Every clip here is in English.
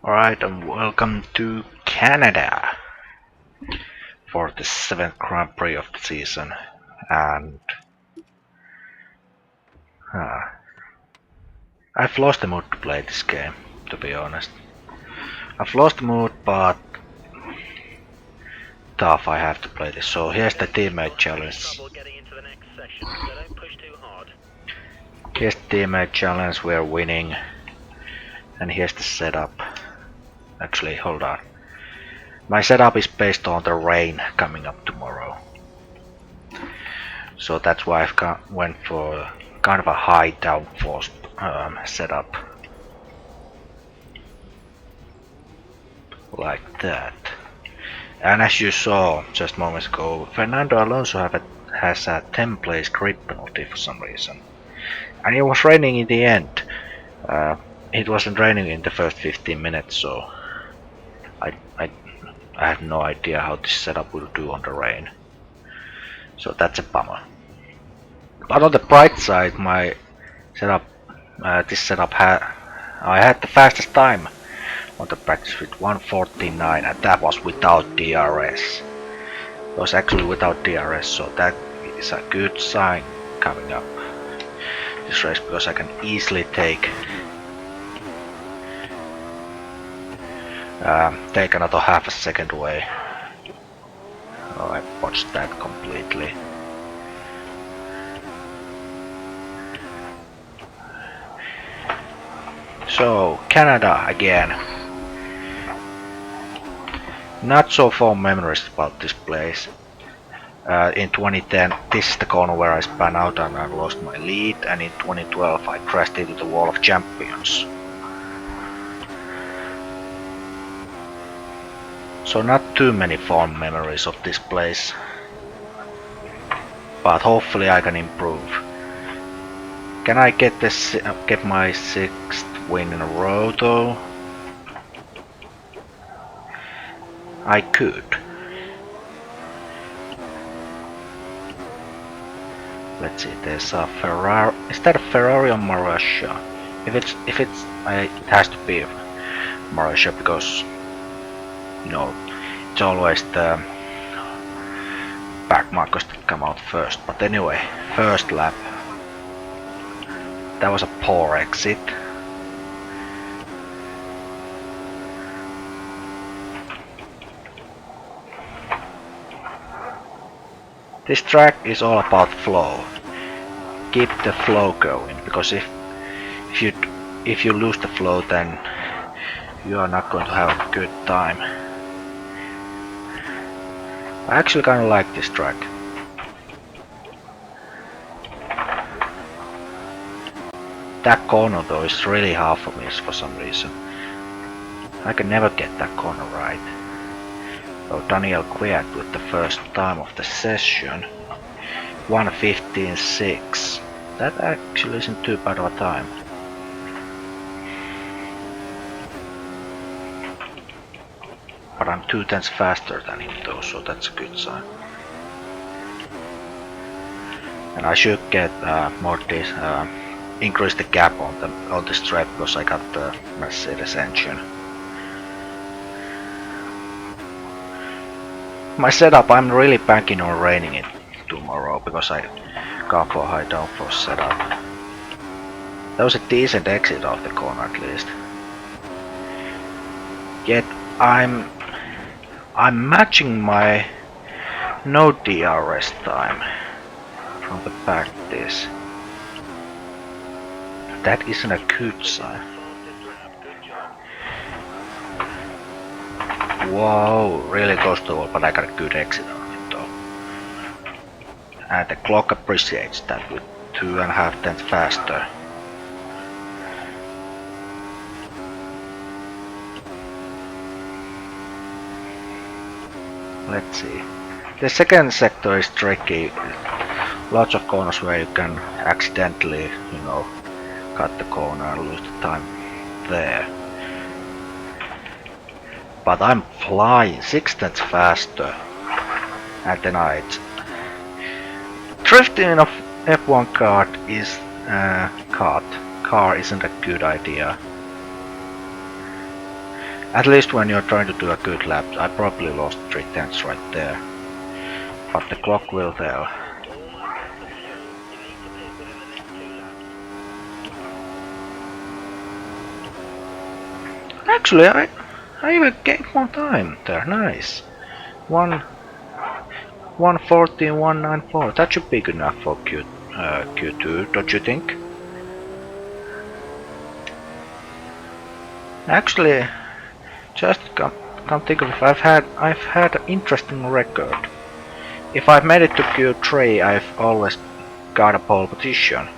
Alright, and welcome to Canada for the 7th Grand Prix of the season. And uh, I've lost the mood to play this game, to be honest. I've lost the mood, but tough, I have to play this. So here's the teammate challenge. Here's the teammate challenge, we're winning. And here's the setup. Actually, hold on. My setup is based on the rain coming up tomorrow. So that's why I've went for kind of a high downforce setup. Like that. And as you saw just moments ago, Fernando Alonso has a 10 place grid penalty for some reason. And it was raining in the end. It wasn't raining in the first 15 minutes, so I have no idea how this setup will do on the rain. So that's a bummer. But on the bright side, my setup, I had the fastest time on the practice with 1:49, and that was without DRS. It was actually without DRS, so that is a good sign coming up this race, because I can easily take another half a second away. Oh, I botched that completely. So, Canada again. Not so fond memories about this place. In 2010, this is the corner where I spun out and I lost my lead, and in 2012 I crashed into the wall of champions. So not too many fond memories of this place, but hopefully I can improve. Can I get my 6th win in a row though? I could. Let's see, there's a Ferrari. Is that a Ferrari or Marussia? It has to be Marussia, because it's always the back markers that come out first. But anyway, first lap. That was a poor exit. This track is all about flow. Keep the flow going, because if you lose the flow, then you are not going to have a good time. I actually kinda like this track. That corner though is really hard for me for some reason. I can never get that corner right. So Daniel Kwiat with the first time of the session. 1:15.6. That actually isn't too bad of a time. But I'm 2/10 faster than him though, so that's a good sign. And I should get increase the gap on the straight, because I got the Mercedes engine. My setup, I'm really banking on raining it tomorrow, because I go for high downforce setup. That was a decent exit off the corner at least. Yet I'm matching my no DRS time from the practice. That isn't a good sign. Whoa, really close to the wall, but I got a good exit on it though. And the clock appreciates that with 2.5 tenths faster. Let's see. The second sector is tricky. Lots of corners where you can accidentally, cut the corner and lose the time there. But I'm flying 6 tenths faster, and then drifting in a F1 car isn't a good idea. At least when you're trying to do a good lap. I probably lost 3/10 right there. But the clock will tell. Actually, I even gained more time there. Nice. 1:14, 1:94. That should be good enough for Q2, don't you think? Actually, just come think of it, I've had an interesting record. If I've made it to Q3, I've always got a pole position.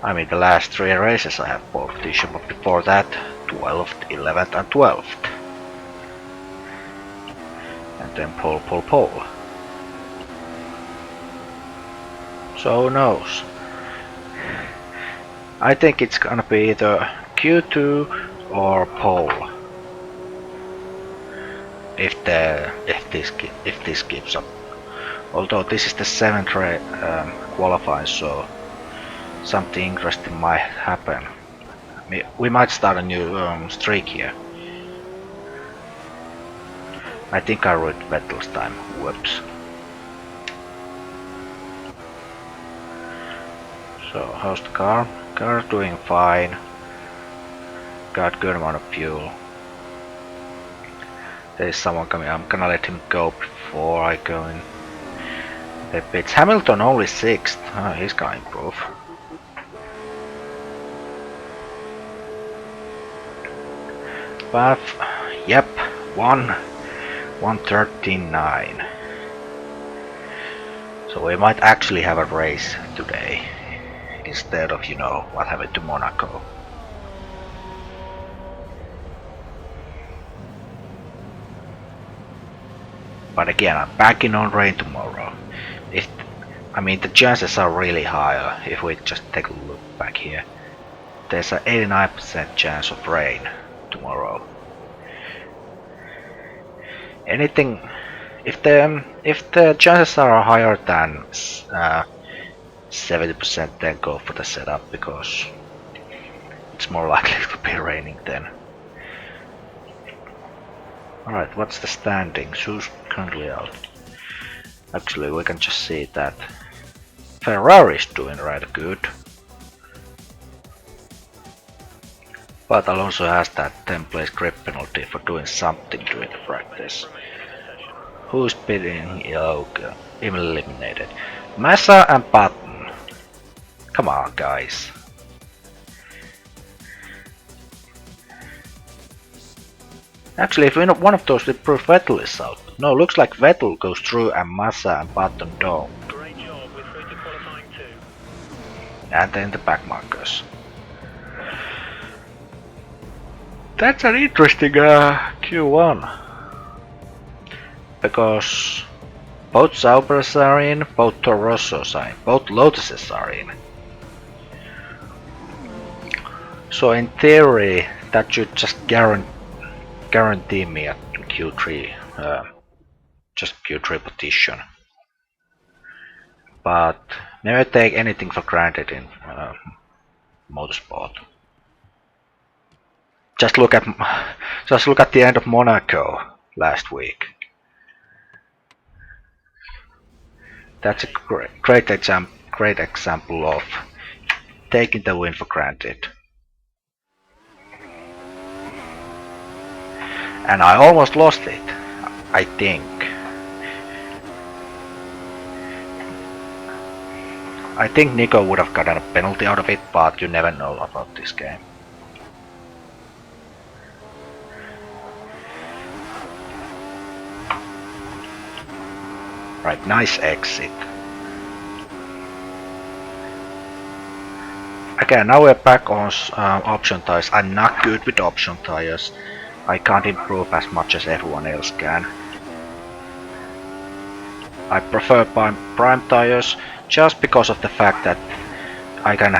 I mean, the last 3 races I have pole position, but before that, 12th, 11th, and 12th. And then pole. So who knows? I think it's gonna be either Q2 or pole. If this keeps up. Although this is the 7th qualifying, so something interesting might happen. We might start a new streak here. I think I ruined Vettel's time. Whoops. So how's the car? Car doing fine. Got good amount of fuel. There's someone coming. I'm gonna let him go before I go in. The pits. Hamilton only 6th. Oh, he's gonna improve. But yep, 1:13.9. So we might actually have a race today instead of, you know, what happened to Monaco. But again, I'm banking on rain tomorrow. I mean, the chances are really high if we just take a look back here. There's an 89% chance of rain tomorrow. Anything, if the chances are higher than 70%, then go for the setup because it's more likely to be raining then. Alright, what's the standings? Who's currently out? Actually, we can just see that Ferrari's doing rather good. But Alonso has that 10 place grip penalty for doing something during the practice. Who's bidding? Okay, eliminated. Massa and Button. Come on, guys. Actually, if one of those would prove Vettel is out. No, looks like Vettel goes through and Massa and Button don't. Great job, we're through to qualifying 2. And then the back markers. That's an interesting Q1. Because both Saubers are in, both Torossos are in, both Lotuses are in. So in theory, that should just guarantee me a Q3, just Q3 position. But never take anything for granted in motorsport. Just look at the end of Monaco last week. That's a great example of taking the win for granted. And I almost lost it, I think. I think Nico would have gotten a penalty out of it, but you never know about this game. Right, nice exit. Again, now we're back on option tires. I'm not good with option tires. I can't improve as much as everyone else can. I prefer prime tires just because of the fact that I can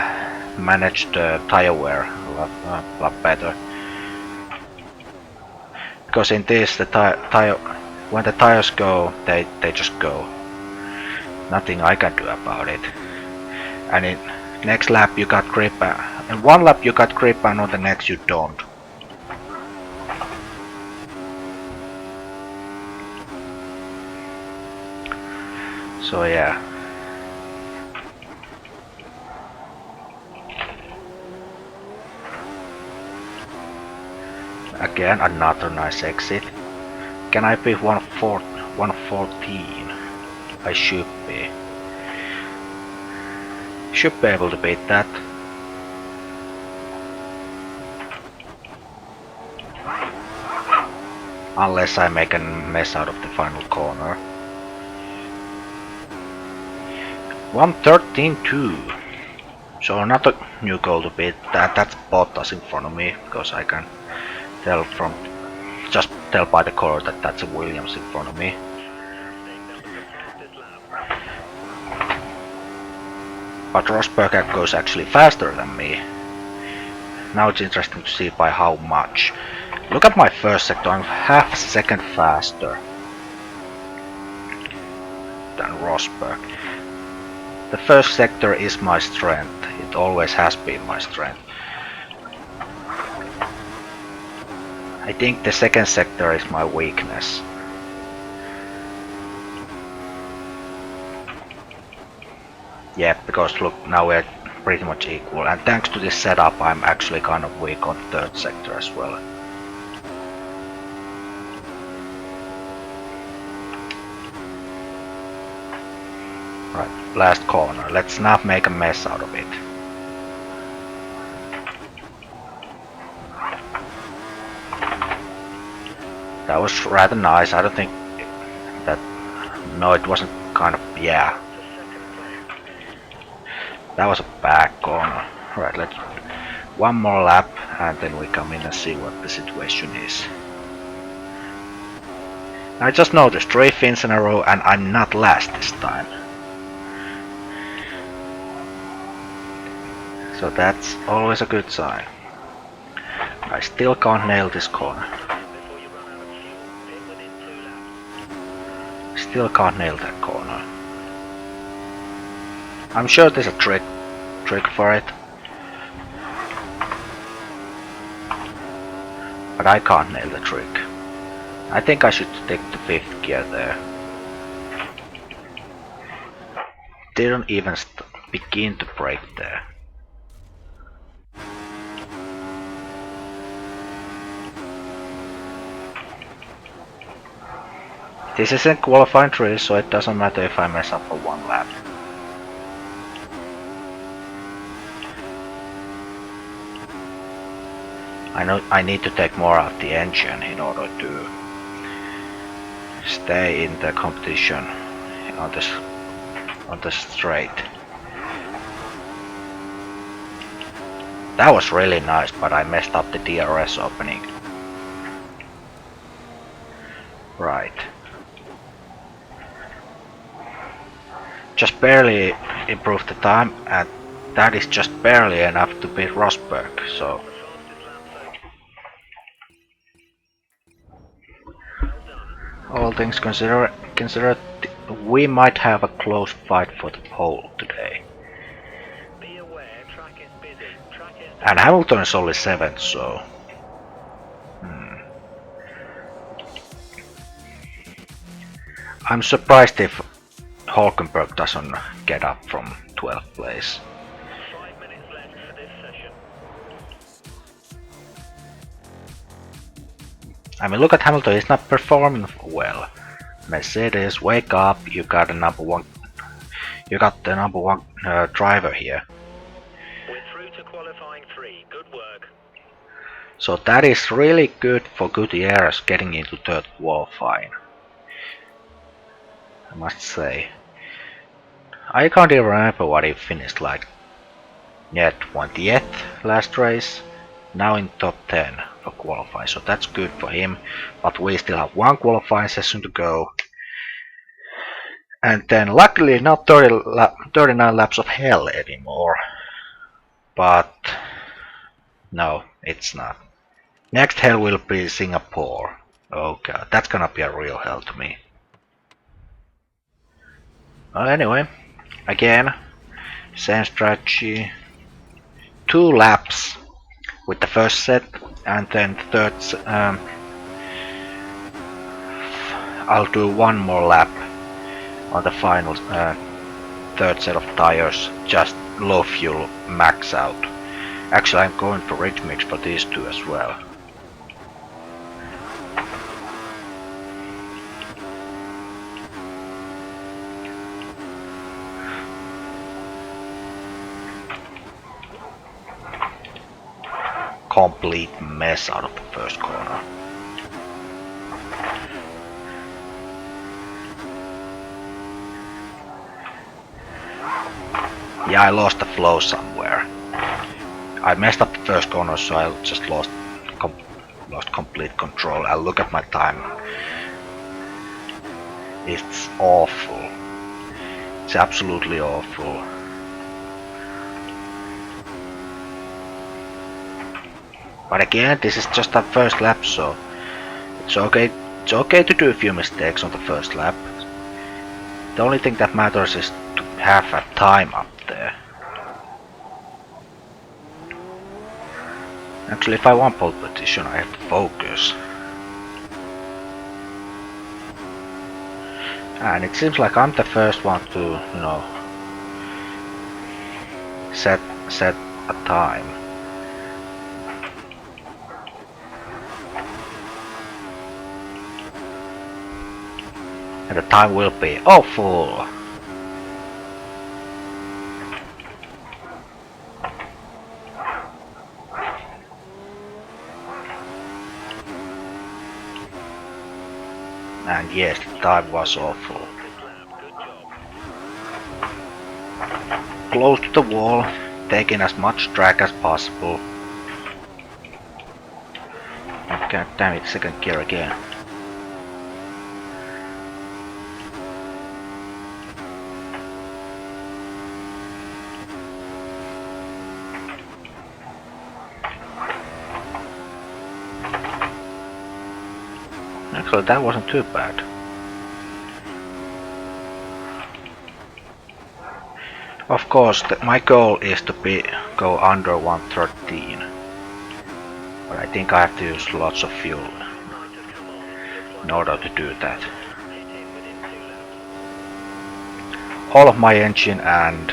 manage the tire wear a lot better. Because in this, the when the tires go, they just go. Nothing I can do about it. And in next lap you got grip, and one lap you got grip, and on the next you don't. So yeah. Again, another nice exit. Can I be 114? I should be. Should be able to beat that. Unless I make a mess out of the final corner. 113.2. So another new goal to beat. That's Bottas in front of me, because I can tell from just tell by the color that that's a Williams in front of me. But Rosberg goes actually faster than me. Now it's interesting to see by how much. Look at my first sector, I'm half a second faster than Rosberg. The first sector is my strength. It always has been my strength. I think the second sector is my weakness. Yeah, because look, now we're pretty much equal. And thanks to this setup, I'm actually kind of weak on the third sector as well. Right, last corner. Let's not make a mess out of it. That was rather nice. I don't think that... No, it wasn't kind of... Yeah. That was a back corner. Right, let's... One more lap and then we come in and see what the situation is. I just noticed 3 fins in a row and I'm not last this time. So that's always a good sign. I still can't nail this corner. Still can't nail that corner. I'm sure there's a trick for it. But I can't nail the trick. I think I should take the 5th gear there. Didn't even begin to brake there. This isn't qualifying 3, so it doesn't matter if I mess up for 1 lap. I know I need to take more out the engine in order to stay in the competition on the straight. That was really nice, but I messed up the DRS opening. Right. Just barely improved the time, and that is just barely enough to beat Rosberg, so... All things considered, we might have a close fight for the pole today. And Hamilton is only 7th, so... I'm surprised if Hulkenberg doesn't get up from 12th place. 5 minutes left for this session. I mean, look at Hamilton, he's not performing well. Mercedes, wake up, you got the number one driver here. We're through to qualifying 3. Good work. So that is really good for Gutierrez getting into 3rd qualifying. I must say. I can't even remember what he finished like. Yeah, 20th last race. Now in top 10 for qualifying, so that's good for him. But we still have 1 qualifying session to go. And then luckily not 39 laps of hell anymore. But no, it's not. Next hell will be Singapore. Oh god, that's gonna be a real hell to me. Well, anyway, again, same strategy. 2 laps with the first set, and then third. I'll do 1 more lap on the final third set of tires, just low fuel max out. Actually, I'm going for rich mix for these two as well. Complete mess out of the first corner. Yeah, I lost the flow somewhere. I messed up the first corner, so I just lost complete control. I look at my time. It's awful. It's absolutely awful. But again, this is just a first lap, so it's okay. It's okay to do a few mistakes on the first lap. The only thing that matters is to have a time up there. Actually, if I want pole position, I have to focus. And it seems like I'm the first one to, you know, set a time. And the time will be awful. And yes, the time was awful. Close to the wall, taking as much drag as possible. God damn it, second gear again. Actually, that wasn't too bad. Of course, my goal is to go under 113. But I think I have to use lots of fuel in order to do that. All of my engine and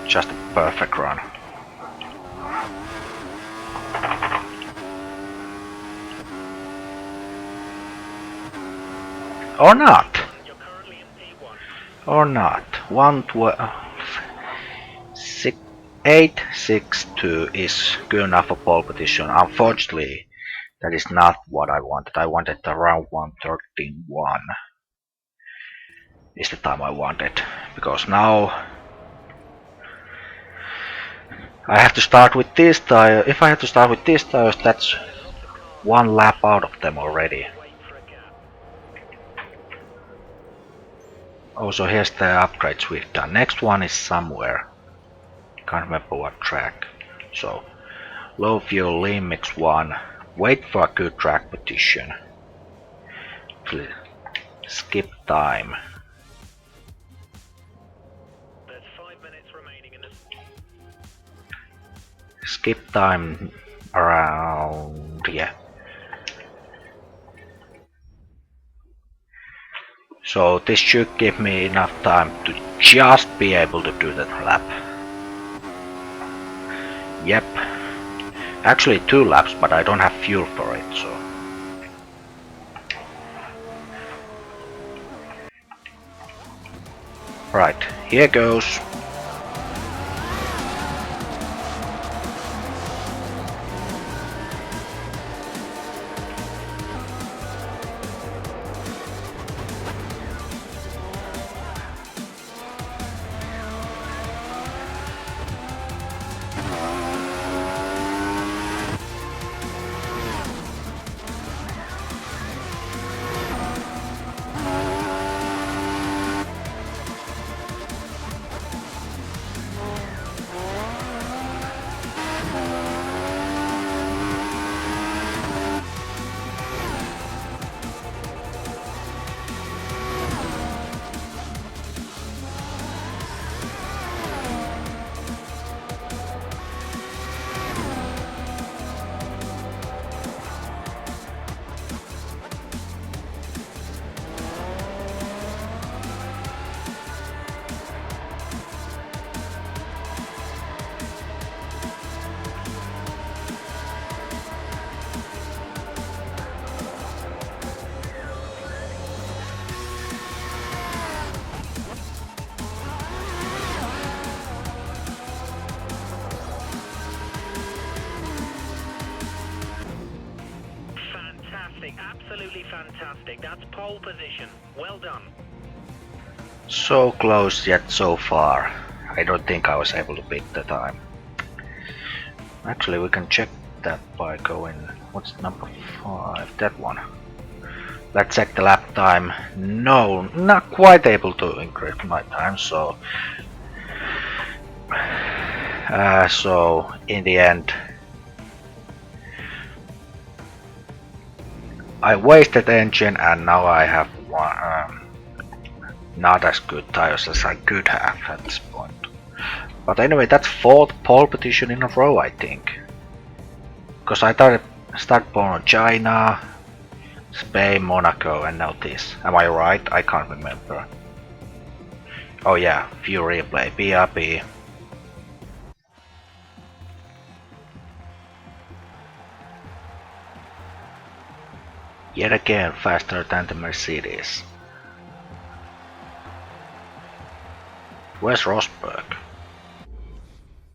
just a perfect run. Or not. Or not. 862 is good enough for pole position. Unfortunately, that is not what I wanted. I wanted around 113.1 is the time I wanted. Because now I have to start with this tire. If I have to start with these tires, that's one lap out of them already. Also, here's the upgrades we've done. Next one is somewhere. Can't remember what track. So, low fuel, lean mix 1. Wait for a good track position. Skip time. There's 5 minutes remaining in this. Skip time around, yeah. So this should give me enough time to just be able to do that lap. Yep. Actually 2 laps, but I don't have fuel for it, so. Right, here goes. absolutely fantastic. That's pole position. Well done. So close yet so far. I don't think I was able to beat the time. Actually, we can check that by going... What's number 5? That one. Let's check the lap time. No, not quite able to increase my time, so... so, in the end... I wasted engine and now I have one... not as good tires as I could have at this point. But anyway, that's 4th pole position in a row, I think. Because I started on China, Spain, Monaco, and now this. Am I right? I can't remember. Oh yeah, view replay, BRB. Yet again faster than the Mercedes. Where's Rosberg?